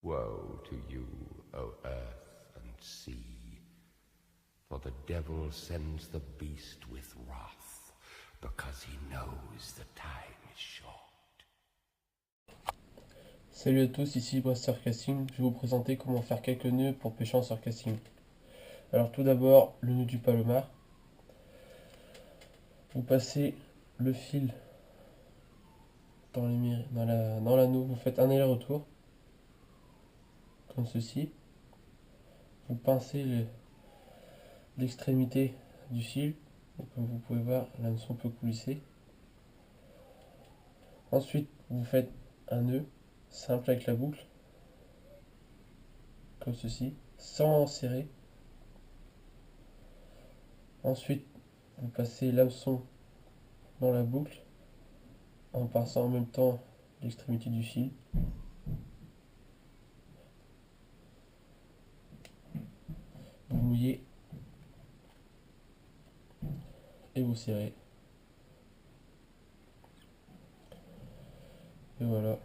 Woe to you, O earth and sea, for the devil sends the beast with wrath, because he knows the time is short. Salut à tous, ici Surcasting. Je vais vous présenter comment faire quelques nœuds pour pêcher en surcasting. Alors tout d'abord, le nœud du palomar. Vous passez le fil dans l'anneau, vous faites un aller-retour, comme ceci. Vous pincez l'extrémité du fil, et comme vous pouvez voir, l'hameçon peut coulisser. Ensuite, vous faites un nœud simple avec la boucle, comme ceci, sans serrer. Ensuite, vous passez l'hameçon dans la boucle en pinçant en même temps l'extrémité du fil. Vous mouillez et vous serrez. Et voilà.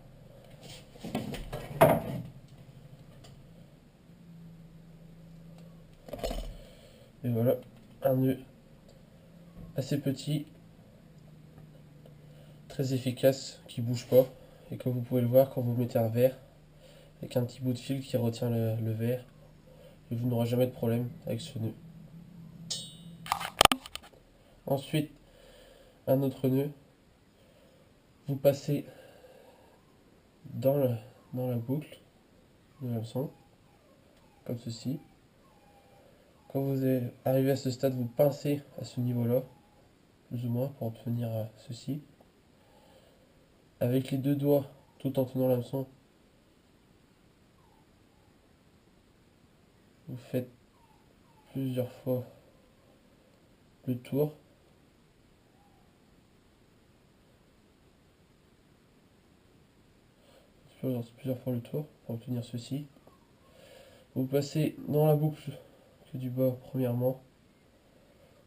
Et voilà, un nœud assez petit, très efficace, qui bouge pas. Et comme vous pouvez le voir, quand vous mettez un verre, avec un petit bout de fil qui retient le verre, et vous n'aurez jamais de problème avec ce nœud. Ensuite, un autre nœud, vous passez dans la boucle de l'hameçon, comme ceci. Quand vous arrivez à ce stade, vous pincez à ce niveau-là, plus ou moins, pour obtenir ceci. Avec les deux doigts, tout en tenant l'hameçon, vous faites plusieurs fois le tour. Plusieurs fois le tour pour obtenir ceci. Vous passez dans la boucle du bas premièrement,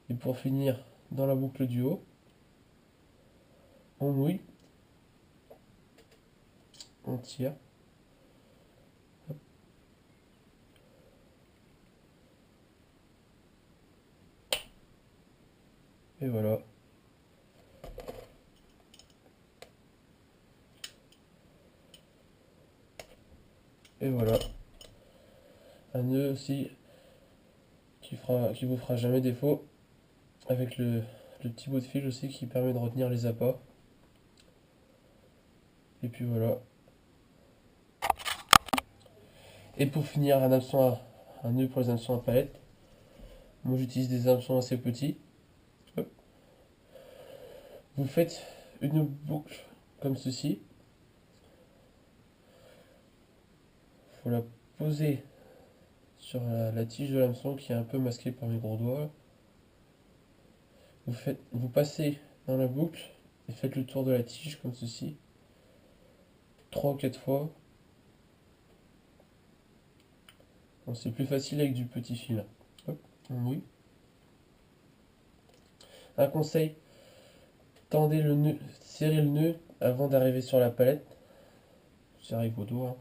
et pour finir dans la boucle du haut, on mouille, on tire, hop. Et voilà. Et voilà. Un nœud aussi qui vous fera jamais défaut, avec le petit bout de fil aussi qui permet de retenir les appâts. Et puis voilà. Et pour finir, un nœud pour les hameçons à palette. Moi j'utilise des hameçons assez petits. Hop. Vous faites une boucle comme ceci. Il faut la poser sur la tige de l'hameçon qui est un peu masquée par mes gros doigts. Vous passez dans la boucle et faites le tour de la tige comme ceci, 3 ou 4 fois. Bon, c'est plus facile avec du petit fil. Hop, on mouille. Un conseil, tendez le nœud, serrez le nœud avant d'arriver sur la palette. Serrez vos doigts.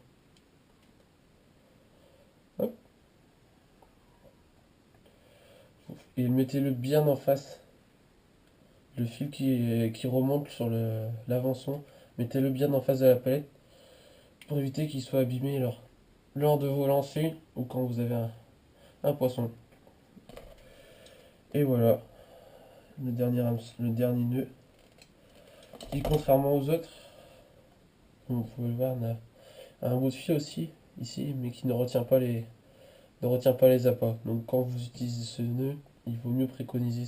Hop. Et mettez-le bien en face. Le fil qui remonte sur l'avançon, mettez-le bien en face de la palette pour éviter qu'il soit abîmé lors de vos lancers ou quand vous avez un poisson. Et voilà, le dernier nœud, qui contrairement aux autres, comme vous pouvez le voir, a un bout de fil aussi ici, mais qui ne retient pas les appâts. Donc quand vous utilisez ce nœud, il vaut mieux préconiser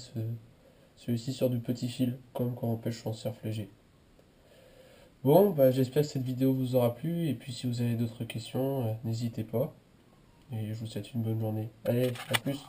celui-ci sur du petit fil, comme quand on pêche en surf léger. Bon, bah, j'espère que cette vidéo vous aura plu, et puis si vous avez d'autres questions, n'hésitez pas. Et je vous souhaite une bonne journée. Allez, à plus!